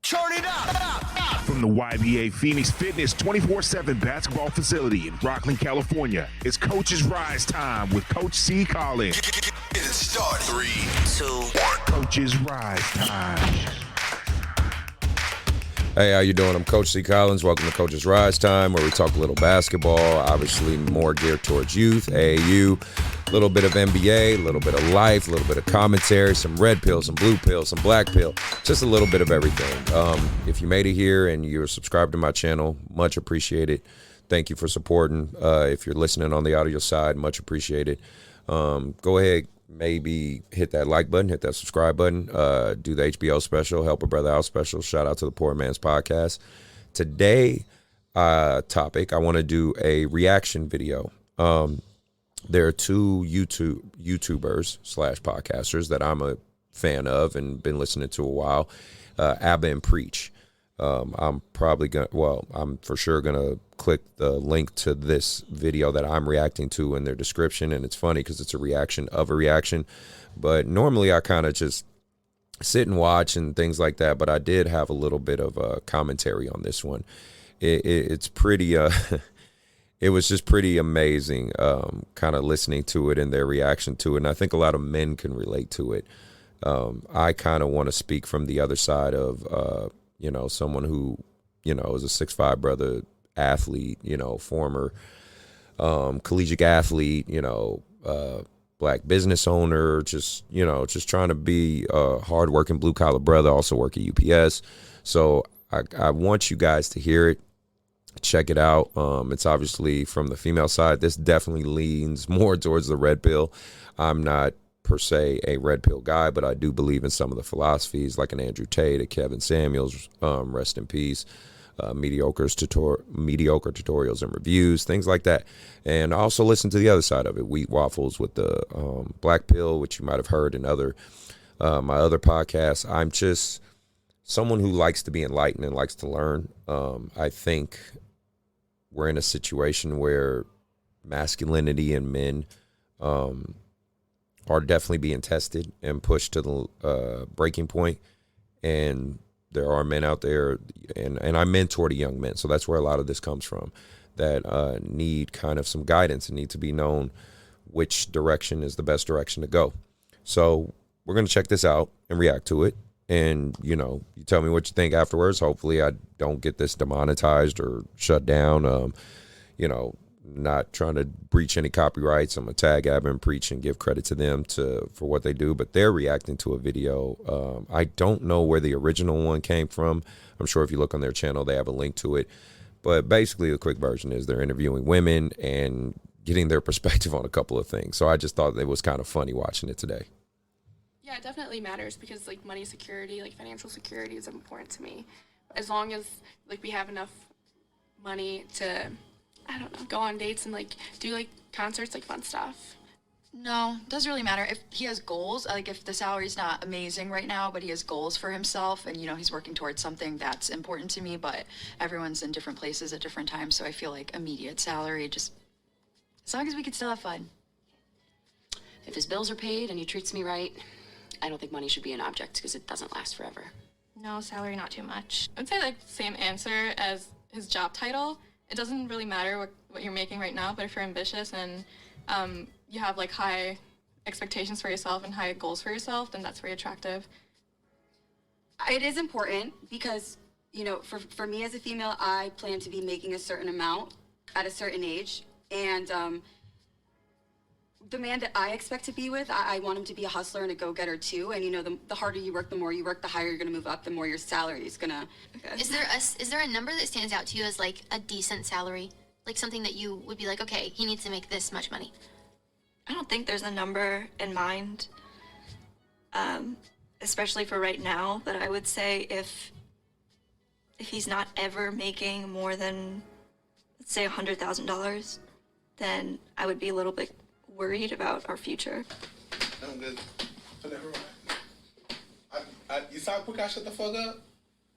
Turn it up. From the YBA Phoenix Fitness 24/7 basketball facility in Rockland, California, it's Coach's Rise time with Coach C. Collins. Get it started. 3, 2, 1. Coach's Rise time. Hey, how you doing? I'm Coach C. Collins. Welcome to Coach's Rise Time, where we talk a little basketball, obviously more geared towards youth, AAU, a little bit of NBA, a little bit of life, a little bit of commentary, some red pill, some blue pill, some black pill, just a little bit of everything. If you made it here and you're subscribed to my channel, much appreciated. Thank you for supporting. If you're listening on the audio side, much appreciated. Go ahead. Maybe hit that like button, hit that subscribe button, do the HBO special, Help a Brother Out special. Shout out to the Poor Man's Podcast. Today, topic, I want to do a reaction video. There are two YouTubers / podcasters that I'm a fan of and been listening to a while, Abba and Preach. I'm for sure gonna click the link to this video that I'm reacting to in their description, and it's funny because it's a reaction of a reaction. But normally I kind of just sit and watch and things like that. But I did have a little bit of a commentary on this one. It's pretty. It was just pretty amazing, kind of listening to it and their reaction to it, and I think a lot of men can relate to it. I kind of want to speak from the other side of. Someone who, is a 6'5" brother athlete, former collegiate athlete, black business owner, just trying to be a hardworking blue collar brother, also work at UPS. So I want you guys to hear it. Check it out. It's obviously from the female side. This definitely leans more towards the red pill. I'm not per se a red pill guy, but I do believe in some of the philosophies, like an Andrew Tate, a Kevin Samuels, rest in peace, mediocre tutorials and reviews, things like that. And I also listen to the other side of it, Wheat Waffles with the black pill, which you might have heard in my other podcasts. I'm just someone who likes to be enlightened and likes to learn. I think we're in a situation where masculinity and men are definitely being tested and pushed to the breaking point. And there are men out there, and I mentor the young men, so that's where a lot of this comes from, that need kind of some guidance and need to be known which direction is the best direction to go. So we're going to check this out and react to it. And, you tell me what you think afterwards. Hopefully I don't get this demonetized or shut down. Not trying to breach any copyrights. I'm going to tag Abba and Preach and give credit to them for what they do, but they're reacting to a video. I don't know where the original one came from. I'm sure if you look on their channel, they have a link to it. But basically, the quick version is they're interviewing women and getting their perspective on a couple of things. So I just thought it was kind of funny watching it today. Yeah, it definitely matters because, money security, financial security is important to me. As long as, we have enough money to, go on dates and, do, concerts, fun stuff. No, it doesn't really matter. If he has goals, if the salary's not amazing right now, but he has goals for himself and, he's working towards something that's important to me, but everyone's in different places at different times, so I feel like immediate salary, just as long as we can still have fun. If his bills are paid and he treats me right, I don't think money should be an object because it doesn't last forever. No, salary not too much. I'd say, same answer as his job title. It doesn't really matter what you're making right now, but if you're ambitious and you have, high expectations for yourself and high goals for yourself, then that's very attractive. It is important because, for me as a female, I plan to be making a certain amount at a certain age. And the man that I expect to be with, I want him to be a hustler and a go-getter too. And the harder you work, the more you work, the higher you're going to move up, the more your salary is going to. Is there a number that stands out to you as a decent salary? Something that you would be okay, he needs to make this much money? I don't think there's a number in mind, especially for right now, but I would say if he's not ever making more than, let's say, $100,000, then I would be a little bit worried about our future. I'm good. Never mind. You saw how quick I shut the fuck up?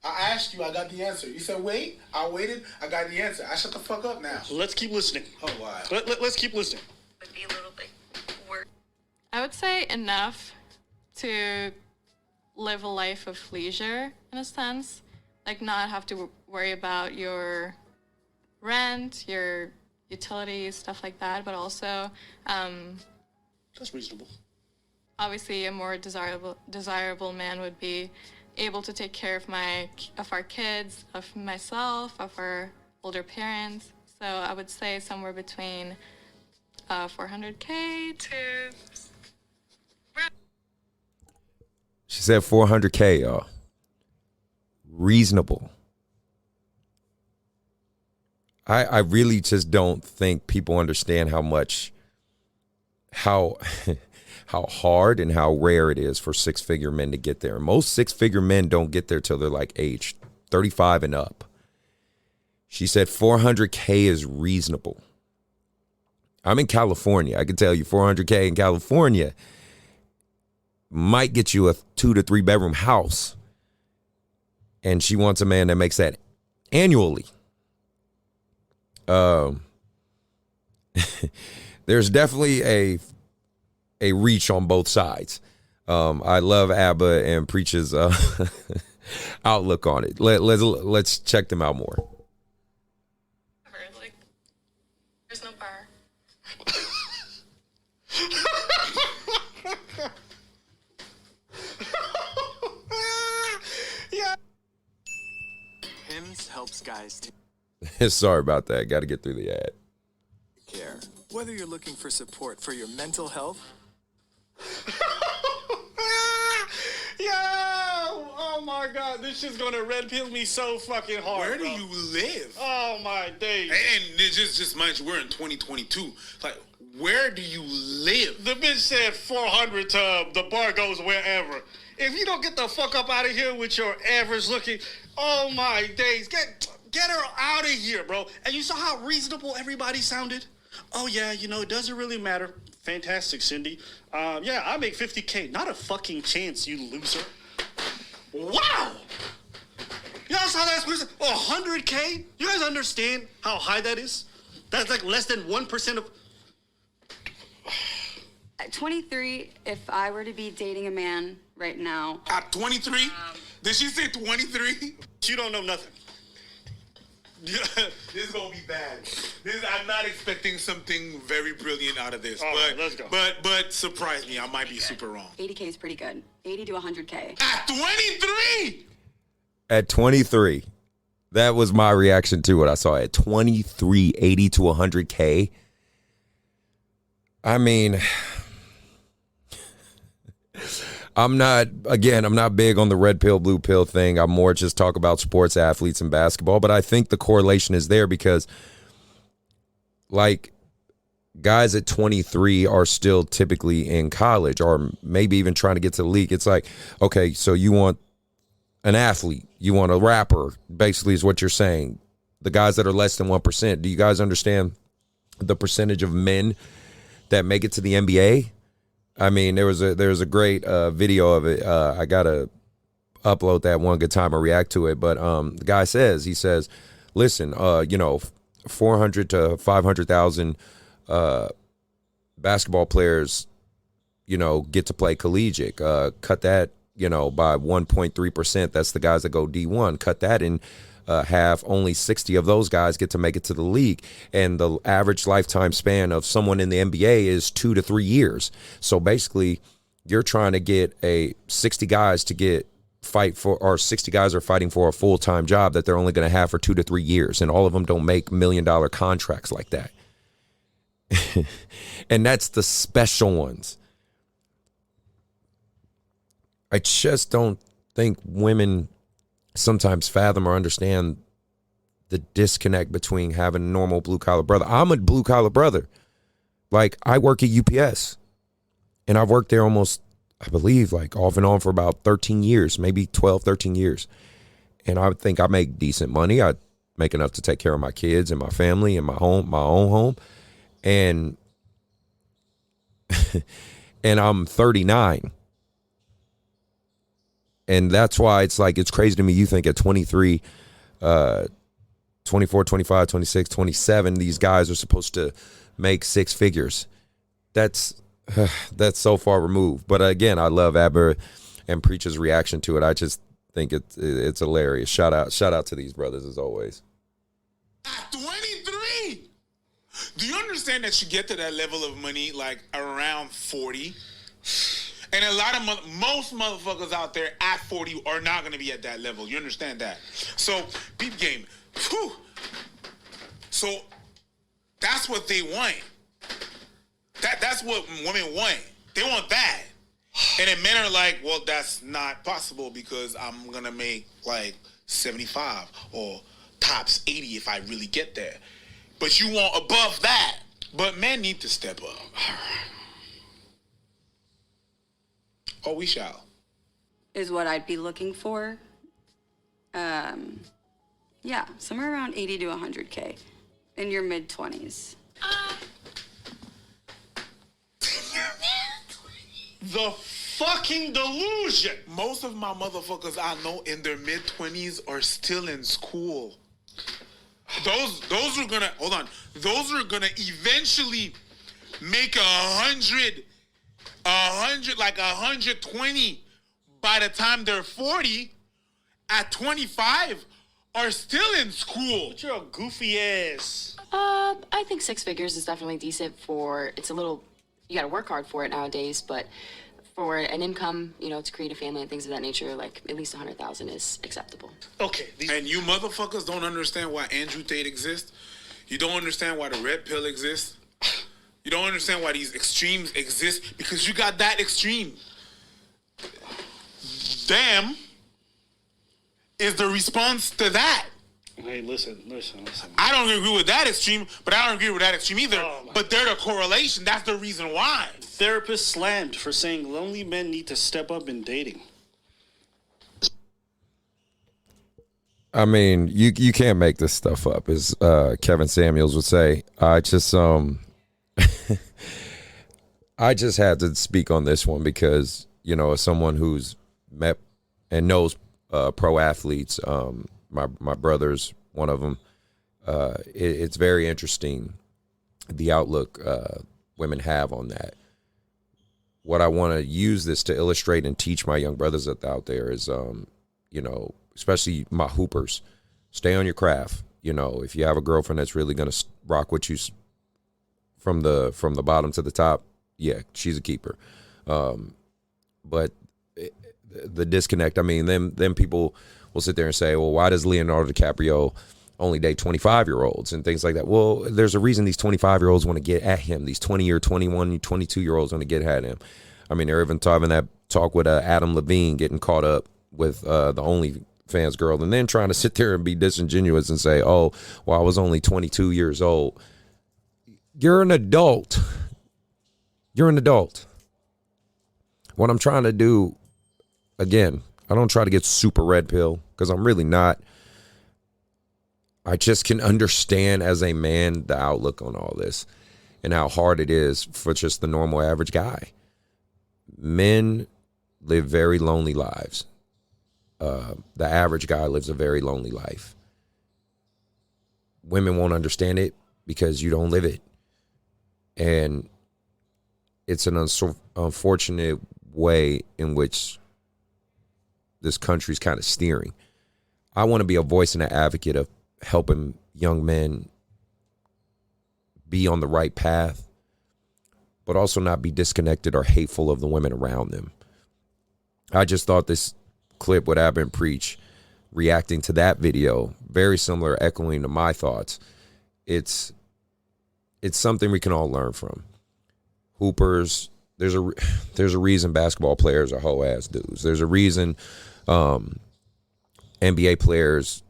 I asked you, I got the answer. You said wait, I waited, I got the answer. I shut the fuck up now. Let's keep listening. Oh, wow. Let's keep listening. Would be a little bit worried. I would say enough to live a life of leisure, in a sense. like not have to worry about your rent, your utilities, stuff like that, but also That's reasonable. obviously a more desirable man would be able to take care of our kids, of myself, of our older parents. So I would say somewhere between 400K to. She said 400K, y'all. Reasonable. I really just don't think people understand how hard and how rare it is for six-figure men to get there. Most six-figure men don't get there till they're like age 35 and up. She said 400K is reasonable. I'm in California. I can tell you 400K in California might get you a 2 to 3 bedroom house. And she wants a man that makes that annually. There's definitely a reach on both sides. I love Abba and Preach's outlook on it. Let's check them out more. Like, there's no bar. Yeah. Hims helps guys take Sorry about that. Got to get through the ad. care. Whether you're looking for support for your mental health. Yo! Oh my God, this shit's gonna red pill me so fucking hard. Where do bro. you live? Oh my days. And just mind you, we're in 2022. Like, where do you live? The bitch said 400 to the bar goes wherever. If you don't get the fuck up out of here with your average looking, oh my days, get her out of here, bro. And you saw how reasonable everybody sounded? Oh yeah, it doesn't really matter. Fantastic, Cindy. Yeah, I make 50K. Not a fucking chance, you loser. Wow! Y'all saw that? 100K? You guys understand how high that is? That's like less than 1% of... At 23, if I were to be dating a man right now... At 23? Did she say 23? You don't know nothing. This is gonna be bad. I'm not expecting something very brilliant out of this. All but right, let's go. But surprise me, I might be super wrong. 80K is pretty good. 80 to 100K. At 23? At 23, that was my reaction to it. I saw at 23, 80 to 100K. I mean, I'm not big on the red pill, blue pill thing. I'm more just talk about sports athletes and basketball. But I think the correlation is there because, like, guys at 23 are still typically in college or maybe even trying to get to the league. It's like, okay, so you want an athlete, you want a rapper, basically is what you're saying. The guys that are less than 1%. Do you guys understand the percentage of men that make it to the NBA? I mean, there was a great video of it. I gotta upload that one good time or react to it. But the guy says, listen, 400 to 500,000 basketball players, get to play collegiate. Cut that, by 1.3%. That's the guys that go D1. Cut that in half. Only 60 of those guys get to make it to the league. And the average lifetime span of someone in the NBA is 2 to 3 years. So basically, you're trying to get 60 guys to fight for, or 60 guys are fighting for a full-time job that they're only going to have for 2 to 3 years. And all of them don't make $1 million contracts like that. And that's the special ones. I just don't think women sometimes fathom or understand the disconnect between having a normal blue-collar brother. I'm a blue-collar brother. Like, I work at UPS, and I've worked there almost, I believe, like off and on for about 13 years, maybe 12, 13 years. And I think I make decent money. I make enough to take care of my kids and my family and my own home. And and I'm 39. And that's why it's crazy to me. You think at 23, 24, 25, 26, 27, these guys are supposed to make six figures. That's so far removed. But again, I love Aber and Preach's reaction to it. think it's hilarious. Shout out to these brothers as always. At 23, do you understand that you get to that level of money like around 40? And a lot of most motherfuckers out there at 40 are not going to be at that level. You understand that? So, peep game. Whew. So, that's what they want. That's what women want. They want that. And then men are like, well, that's not possible because I'm going to make like 75 or tops 80 if I really get there. But you want above that. But men need to step up. Oh, we shall. Is what I'd be looking for. Yeah, somewhere around 80 to 100K in your mid-20s. The fucking delusion. Most of my motherfuckers I know in their mid-20s are still in school. Those are gonna, hold on, those are gonna eventually make 100, like 120 by the time they're 40. At 25 are still in school. But you're a goofy ass. I think 6 figures is definitely decent for, it's a little, you gotta work hard for it nowadays, but for an income, you know, to create a family and things of that nature, like at least 100,000 is acceptable. Okay. And you motherfuckers don't understand why Andrew Tate exists. You don't understand why the red pill exists. You don't understand why these extremes exist because you got that extreme. Damn is the response to that. Hey, listen. I don't agree with that extreme, but I don't agree with that extreme either. But they're the correlation. That's the reason why. Therapists slammed for saying lonely men need to step up in dating. I mean, you can't make this stuff up, as Kevin Samuels would say. I just had to speak on this one because, you know, as someone who's met and knows pro athletes, my brother's one of them. It's very interesting the outlook women have on that. What I want to use this to illustrate and teach my young brothers out there is, you know, especially my hoopers, stay on your craft. You know, if you have a girlfriend that's really going to rock with you from the bottom to the top, yeah, she's a keeper. But the disconnect, I mean, them people will sit there and say, well, why does Leonardo DiCaprio only date 25-year-olds and things like that? Well, there's a reason these 25-year-olds want to get at him. These 20 or 21, 22-year-olds want to get at him. I mean, they're even having that talk with Adam Levine getting caught up with the OnlyFans girl and then trying to sit there and be disingenuous and say, oh, well, I was only 22 years old. You're an adult. You're an adult. What I'm trying to do, again, I don't try to get super red pill because I'm really not. I just can understand as a man the outlook on all this and how hard it is for just the normal average guy. Men live very lonely lives. The average guy lives a very lonely life. Women won't understand it because you don't live it. And it's an unfortunate way in which this country's kind of steering. I want to be a voice and an advocate of helping young men be on the right path, but also not be disconnected or hateful of the women around them. I just thought this clip with Abin Preach reacting to that video, very similar, echoing to my thoughts. It's something we can all learn from. Hoopers, there's a reason basketball players are hoe ass dudes. There's a reason NBA players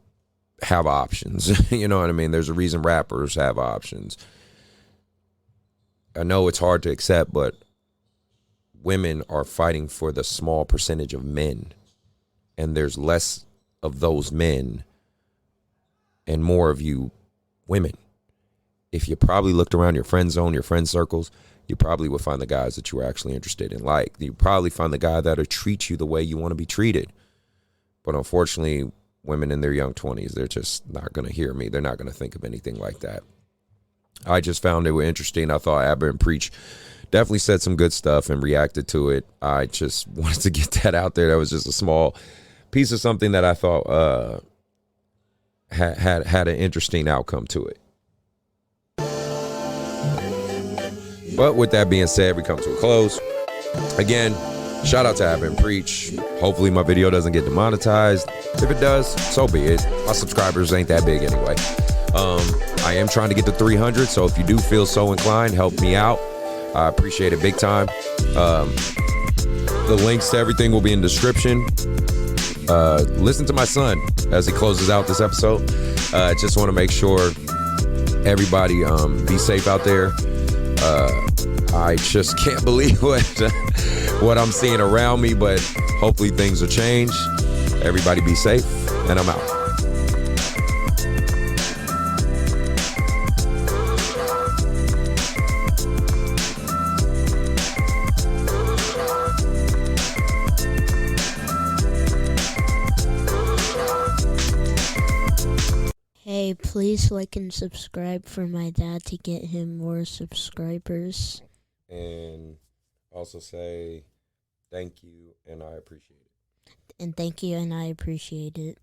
have options. You know what I mean? There's a reason rappers have options. I know it's hard to accept, but women are fighting for the small percentage of men. And there's less of those men and more of you women. If you probably looked around your friend zone, your friend circles, you probably would find the guys that you were actually interested in. Like, you probably find the guy that'll treat you the way you want to be treated. But unfortunately, women in their young 20s, they're just not going to hear me. They're not going to think of anything like that. I just found it interesting. I thought Abin Preach definitely said some good stuff and reacted to it. I just wanted to get that out there. That was just a small piece of something that I thought had an interesting outcome to it. But with that being said, we come to a close. Again, shout out to Have and Preach. Hopefully my video doesn't get demonetized. If it does, so be it. My subscribers ain't that big anyway. I am trying to get to 300, so if you do feel so inclined, help me out. I appreciate it big time. The links to everything will be in the description. Listen to my son as he closes out this episode. Just want to make sure everybody be safe out there. I just can't believe what I'm seeing around me, but hopefully things will change. Everybody be safe, and I'm out. Hey, please like and subscribe for my dad to get him more subscribers. And also say thank you and I appreciate it. And thank you and I appreciate it.